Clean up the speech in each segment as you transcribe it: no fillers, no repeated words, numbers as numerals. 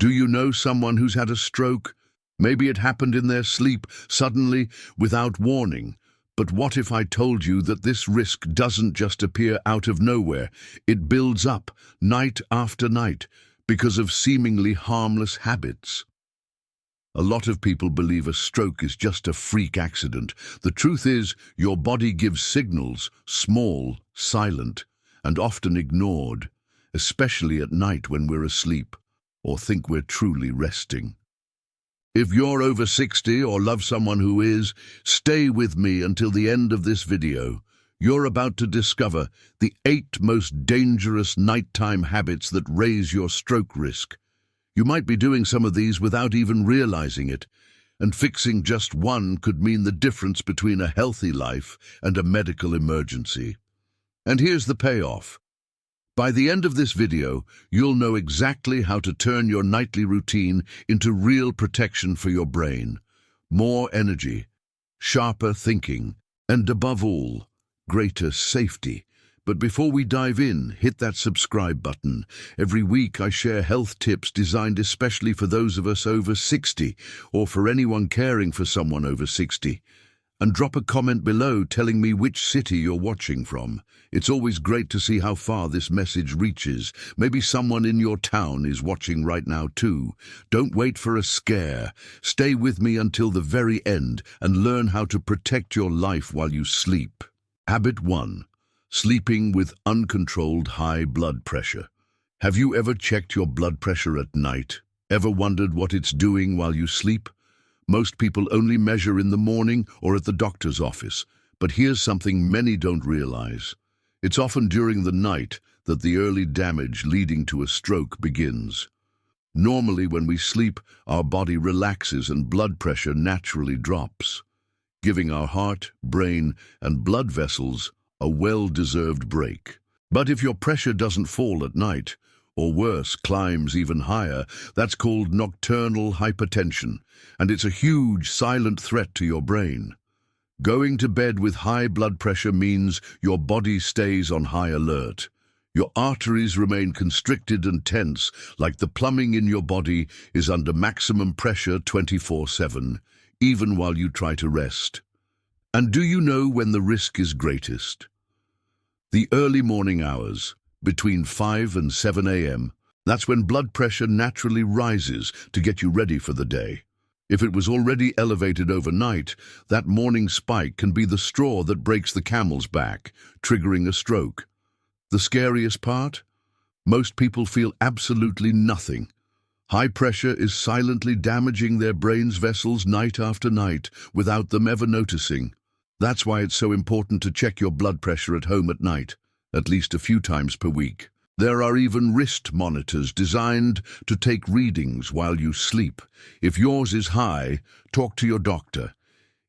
Do you know someone who's had a stroke? Maybe it happened in their sleep, suddenly, without warning. But what if I told you that this risk doesn't just appear out of nowhere? It builds up, night after night, because of seemingly harmless habits. A lot of people believe a stroke is just a freak accident. The truth is, your body gives signals, small, silent, and often ignored, especially at night when we're asleep or think we're truly resting. If you're over 60 or love someone who is, stay with me until the end of this video. You're about to discover the 8 most dangerous nighttime habits that raise your stroke risk. You might be doing some of these without even realizing it, and fixing just one could mean the difference between a healthy life and a medical emergency. And here's the payoff. By the end of this video, you'll know exactly how to turn your nightly routine into real protection for your brain. More energy, sharper thinking, and above all, greater safety. But before we dive in, hit that subscribe button. Every week I share health tips designed especially for those of us over 60, or for anyone caring for someone over 60. And drop a comment below telling me which city you're watching from. It's always great to see how far this message reaches. Maybe someone in your town is watching right now too. Don't wait for a scare. Stay with me until the very end and learn how to protect your life while you sleep. Habit 1. Sleeping with uncontrolled high blood pressure. Have you ever checked your blood pressure at night? Ever wondered what it's doing while you sleep? Most people only measure in the morning or at the doctor's office, but here's something many don't realize. It's often during the night that the early damage leading to a stroke begins. Normally, when we sleep, our body relaxes and blood pressure naturally drops, giving our heart, brain, and blood vessels a well-deserved break. But if your pressure doesn't fall at night, or worse, climbs even higher, that's called nocturnal hypertension, and it's a huge silent threat to your brain. Going to bed with high blood pressure means your body stays on high alert. Your arteries remain constricted and tense, like the plumbing in your body is under maximum pressure 24/7, even while you try to rest. And do you know when the risk is greatest? The early morning hours. Between 5 and 7 a.m., that's when blood pressure naturally rises to get you ready for the day. If it was already elevated overnight, that morning spike can be the straw that breaks the camel's back, triggering a stroke. The scariest part? Most people feel absolutely nothing. High pressure is silently damaging their brain's vessels night after night without them ever noticing. That's why it's so important to check your blood pressure at home at night, at least a few times per week. There are even wrist monitors designed to take readings while you sleep. If yours is high, talk to your doctor.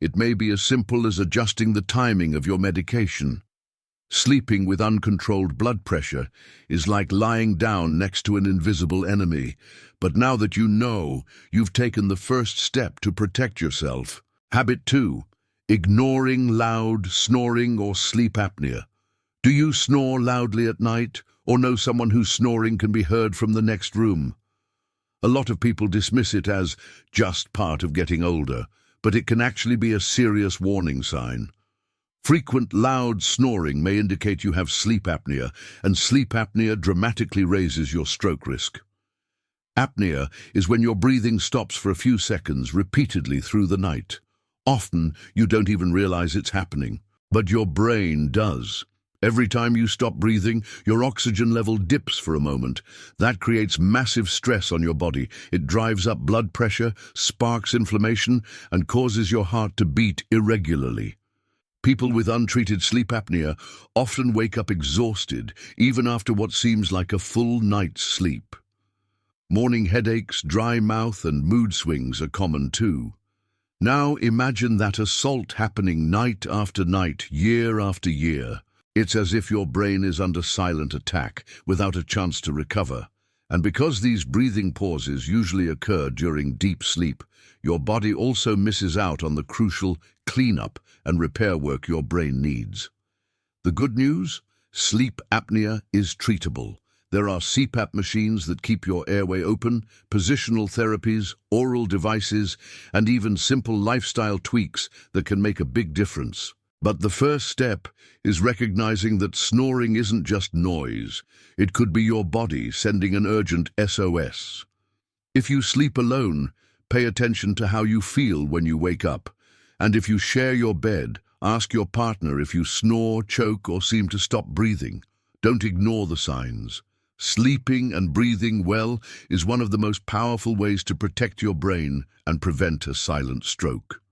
It may be as simple as adjusting the timing of your medication. Sleeping with uncontrolled blood pressure is like lying down next to an invisible enemy. But now that you know, you've taken the first step to protect yourself. Habit 2. Ignoring loud snoring or sleep apnea. Do you snore loudly at night, or know someone whose snoring can be heard from the next room? A lot of people dismiss it as just part of getting older, but it can actually be a serious warning sign. Frequent loud snoring may indicate you have sleep apnea, and sleep apnea dramatically raises your stroke risk. Apnea is when your breathing stops for a few seconds repeatedly through the night. Often, you don't even realize it's happening, but your brain does. Every time you stop breathing, your oxygen level dips for a moment. That creates massive stress on your body. It drives up blood pressure, sparks inflammation, and causes your heart to beat irregularly. People with untreated sleep apnea often wake up exhausted, even after what seems like a full night's sleep. Morning headaches, dry mouth, and mood swings are common too. Now imagine that assault happening night after night, year after year. It's as if your brain is under silent attack, without a chance to recover. And because these breathing pauses usually occur during deep sleep, your body also misses out on the crucial cleanup and repair work your brain needs. The good news? Sleep apnea is treatable. There are CPAP machines that keep your airway open, positional therapies, oral devices, and even simple lifestyle tweaks that can make a big difference. But the first step is recognizing that snoring isn't just noise. It could be your body sending an urgent SOS. If you sleep alone, pay attention to how you feel when you wake up. And if you share your bed, ask your partner if you snore, choke, or seem to stop breathing. Don't ignore the signs. Sleeping and breathing well is one of the most powerful ways to protect your brain and prevent a silent stroke.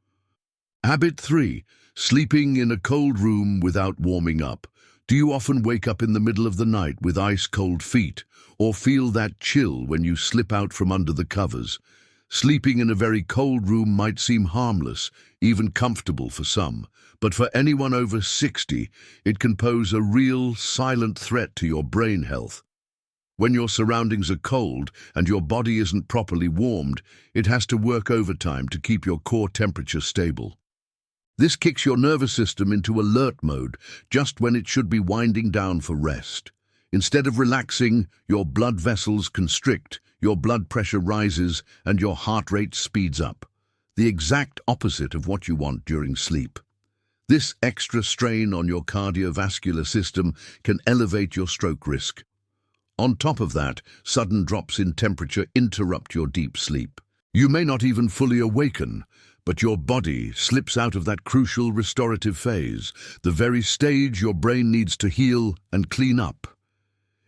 Habit 3. Sleeping in a cold room without warming up. Do you often wake up in the middle of the night with ice-cold feet, or feel that chill when you slip out from under the covers? Sleeping in a very cold room might seem harmless, even comfortable for some, but for anyone over 60, it can pose a real, silent threat to your brain health. When your surroundings are cold and your body isn't properly warmed, it has to work overtime to keep your core temperature stable. This kicks your nervous system into alert mode just when it should be winding down for rest. Instead of relaxing, your blood vessels constrict, your blood pressure rises, and your heart rate speeds up. The exact opposite of what you want during sleep. This extra strain on your cardiovascular system can elevate your stroke risk. On top of that, sudden drops in temperature interrupt your deep sleep. You may not even fully awaken, but your body slips out of that crucial restorative phase, the very stage your brain needs to heal and clean up.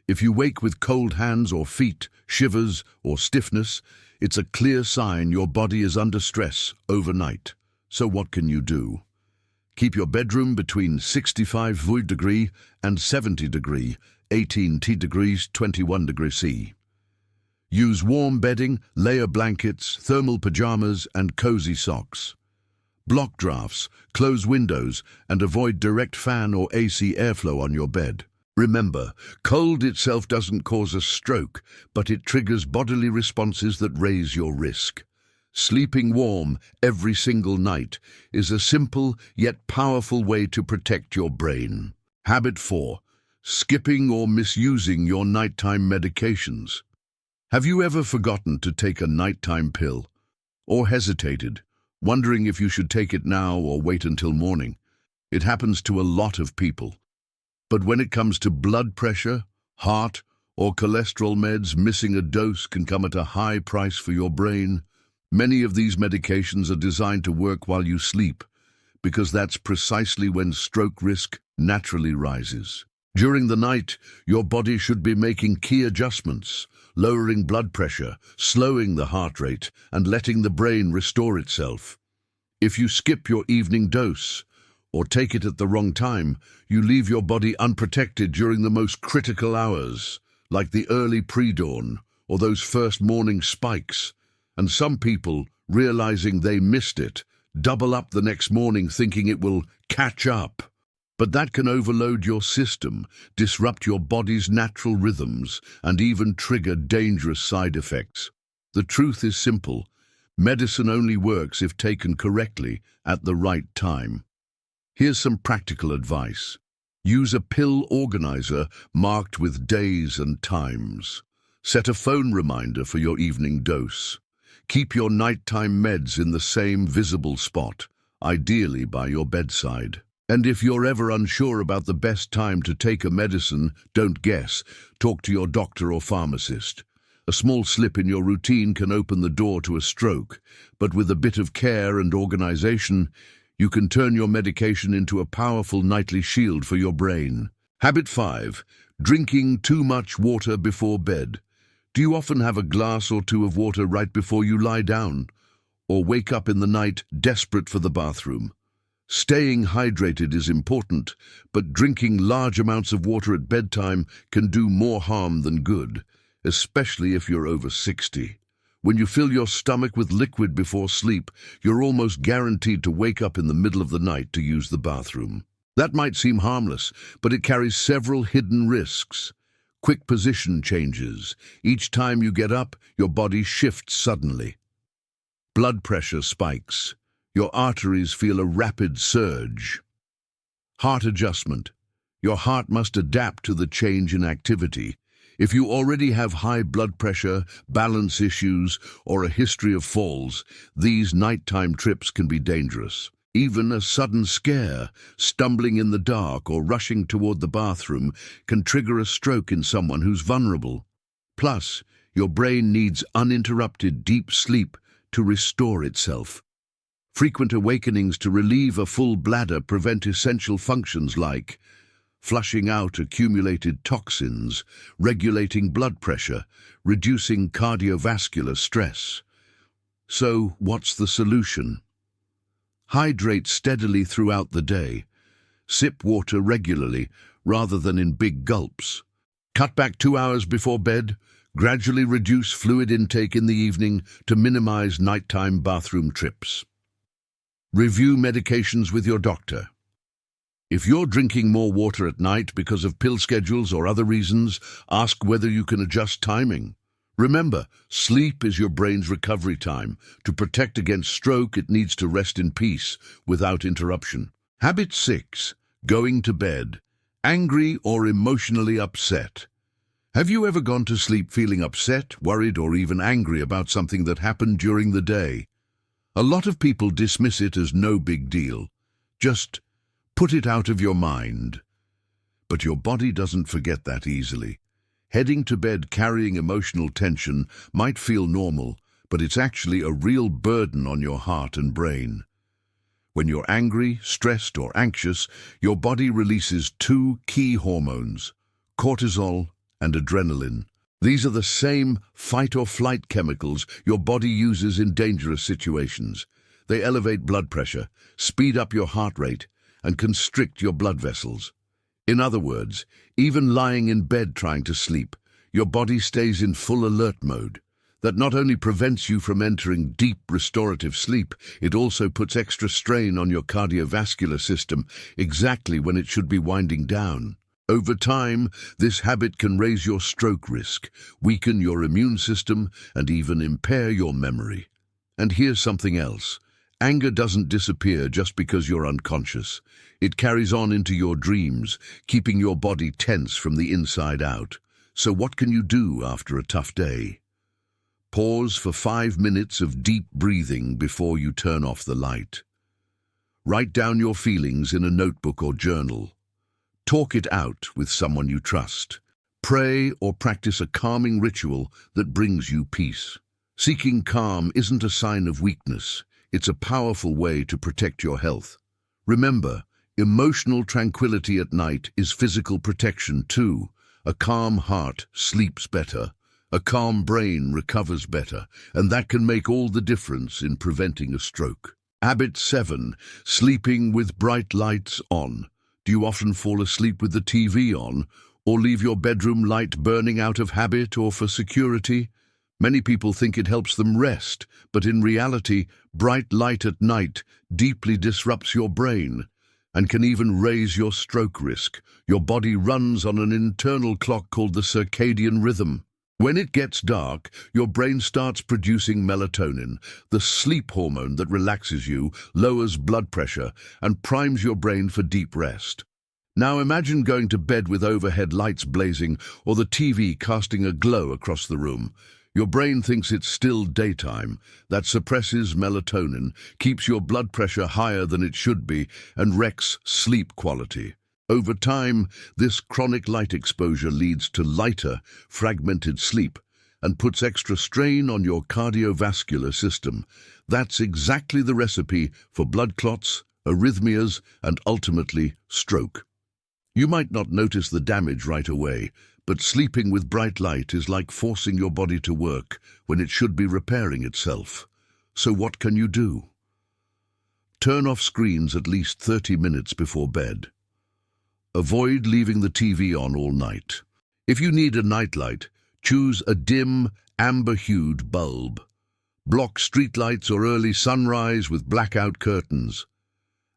If you wake with cold hands or feet, shivers or stiffness, it's a clear sign your body is under stress overnight. So what can you do? Keep your bedroom between 65 degree and 70 degree, 18 degrees, 21 degrees C. Use warm bedding, layer blankets, thermal pajamas, and cozy socks. Block drafts, close windows, and avoid direct fan or AC airflow on your bed. Remember, cold itself doesn't cause a stroke, but it triggers bodily responses that raise your risk. Sleeping warm every single night is a simple yet powerful way to protect your brain. Habit 4. Skipping or misusing your nighttime medications. Have you ever forgotten to take a nighttime pill? Or hesitated, wondering if you should take it now or wait until morning? It happens to a lot of people. But when it comes to blood pressure, heart, or cholesterol meds, missing a dose can come at a high price for your brain. Many of these medications are designed to work while you sleep, because that's precisely when stroke risk naturally rises. During the night, your body should be making key adjustments, lowering blood pressure, slowing the heart rate, and letting the brain restore itself. If you skip your evening dose, or take it at the wrong time, you leave your body unprotected during the most critical hours, like the early pre-dawn, or those first morning spikes. And some people, realizing they missed it, double up the next morning thinking it will catch up. But that can overload your system, disrupt your body's natural rhythms, and even trigger dangerous side effects. The truth is simple. Medicine only works if taken correctly at the right time. Here's some practical advice. Use a pill organizer marked with days and times. Set a phone reminder for your evening dose. Keep your nighttime meds in the same visible spot, ideally by your bedside. And if you're ever unsure about the best time to take a medicine, don't guess. Talk to your doctor or pharmacist. A small slip in your routine can open the door to a stroke, but with a bit of care and organization, you can turn your medication into a powerful nightly shield for your brain. Habit 5. Drinking too much water before bed. Do you often have a glass or two of water right before you lie down, or wake up in the night desperate for the bathroom? Staying hydrated is important, but drinking large amounts of water at bedtime can do more harm than good, especially if you're over 60. When you fill your stomach with liquid before sleep, you're almost guaranteed to wake up in the middle of the night to use the bathroom. That might seem harmless, but it carries several hidden risks. Quick position changes. Each time you get up, your body shifts suddenly. Blood pressure spikes. Your arteries feel a rapid surge. Heart adjustment. Your heart must adapt to the change in activity. If you already have high blood pressure, balance issues, or a history of falls, these nighttime trips can be dangerous. Even a sudden scare, stumbling in the dark or rushing toward the bathroom can trigger a stroke in someone who's vulnerable. Plus, your brain needs uninterrupted deep sleep to restore itself. Frequent awakenings to relieve a full bladder prevent essential functions like flushing out accumulated toxins, regulating blood pressure, reducing cardiovascular stress. So, what's the solution? Hydrate steadily throughout the day. Sip water regularly, rather than in big gulps. Cut back 2 hours before bed. Gradually reduce fluid intake in the evening to minimize nighttime bathroom trips. Review medications with your doctor. If you're drinking more water at night because of pill schedules or other reasons, ask whether you can adjust timing. Remember, sleep is your brain's recovery time. To protect against stroke, it needs to rest in peace, without interruption. Habit 6. Going to bed. Angry or emotionally upset. Have you ever gone to sleep feeling upset, worried, or even angry about something that happened during the day? A lot of people dismiss it as no big deal. Just put it out of your mind. But your body doesn't forget that easily. Heading to bed carrying emotional tension might feel normal, but it's actually a real burden on your heart and brain. When you're angry, stressed, or anxious, your body releases two key hormones, cortisol and adrenaline. These are the same fight-or-flight chemicals your body uses in dangerous situations. They elevate blood pressure, speed up your heart rate, and constrict your blood vessels. In other words, even lying in bed trying to sleep, your body stays in full alert mode. That not only prevents you from entering deep restorative sleep, it also puts extra strain on your cardiovascular system exactly when it should be winding down. Over time, this habit can raise your stroke risk, weaken your immune system, and even impair your memory. And here's something else. Anger doesn't disappear just because you're unconscious. It carries on into your dreams, keeping your body tense from the inside out. So what can you do after a tough day? Pause for 5 minutes of deep breathing before you turn off the light. Write down your feelings in a notebook or journal. Talk it out with someone you trust. Pray or practice a calming ritual that brings you peace. Seeking calm isn't a sign of weakness. It's a powerful way to protect your health. Remember, emotional tranquility at night is physical protection too. A calm heart sleeps better. A calm brain recovers better, and that can make all the difference in preventing a stroke. Habit 7. Sleeping with bright lights on. Do you often fall asleep with the TV on, or leave your bedroom light burning out of habit or for security? Many people think it helps them rest, but in reality, bright light at night deeply disrupts your brain and can even raise your stroke risk. Your body runs on an internal clock called the circadian rhythm. When it gets dark, your brain starts producing melatonin, the sleep hormone that relaxes you, lowers blood pressure, and primes your brain for deep rest. Now imagine going to bed with overhead lights blazing or the TV casting a glow across the room. Your brain thinks it's still daytime. That suppresses melatonin, keeps your blood pressure higher than it should be, and wrecks sleep quality. Over time, this chronic light exposure leads to lighter, fragmented sleep and puts extra strain on your cardiovascular system. That's exactly the recipe for blood clots, arrhythmias, and ultimately, stroke. You might not notice the damage right away, but sleeping with bright light is like forcing your body to work when it should be repairing itself. So what can you do? Turn off screens at least 30 minutes before bed. Avoid leaving the TV on all night. If you need a nightlight, choose a dim, amber-hued bulb. Block streetlights or early sunrise with blackout curtains.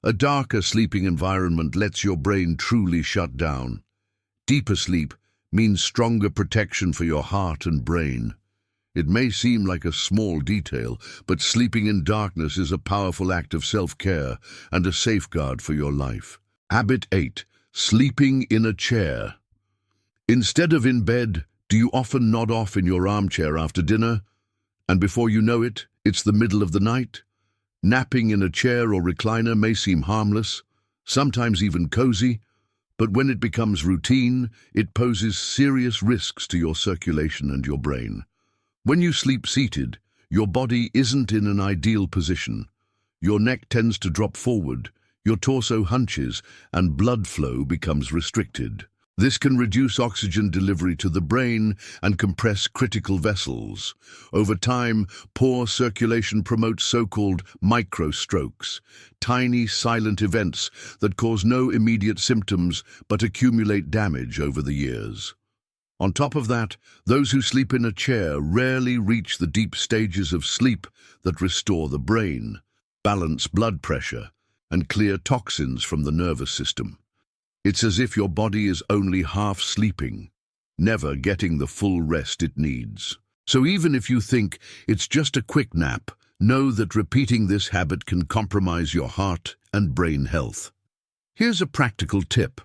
A darker sleeping environment lets your brain truly shut down. Deeper sleep means stronger protection for your heart and brain. It may seem like a small detail, but sleeping in darkness is a powerful act of self-care and a safeguard for your life. Habit 8. Sleeping in a chair. Instead of in bed, Do you often nod off in your armchair after dinner, and before you know it, it's the middle of the night? Napping in a chair or recliner may seem harmless, sometimes even cozy, but when it becomes routine, it poses serious risks to your circulation and your brain. When you sleep seated, your body isn't in an ideal position. Your neck tends to drop forward, your torso hunches, and blood flow becomes restricted. This can reduce oxygen delivery to the brain and compress critical vessels. Over time, poor circulation promotes so-called microstrokes, tiny silent events that cause no immediate symptoms but accumulate damage over the years. On top of that, those who sleep in a chair rarely reach the deep stages of sleep that restore the brain, balance blood pressure, and clear toxins from the nervous system. It's as if your body is only half sleeping, never getting the full rest it needs. So even if you think it's just a quick nap, know that repeating this habit can compromise your heart and brain health. Here's a practical tip.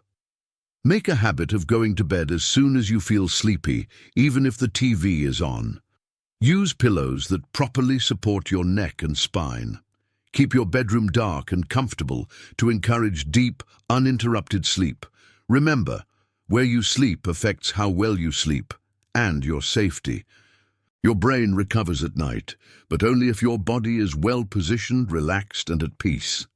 Make a habit of going to bed as soon as you feel sleepy, even if the TV is on. Use pillows that properly support your neck and spine. Keep your bedroom dark and comfortable to encourage deep, uninterrupted sleep. Remember, where you sleep affects how well you sleep and your safety. Your brain recovers at night, but only if your body is well positioned, relaxed, and at peace.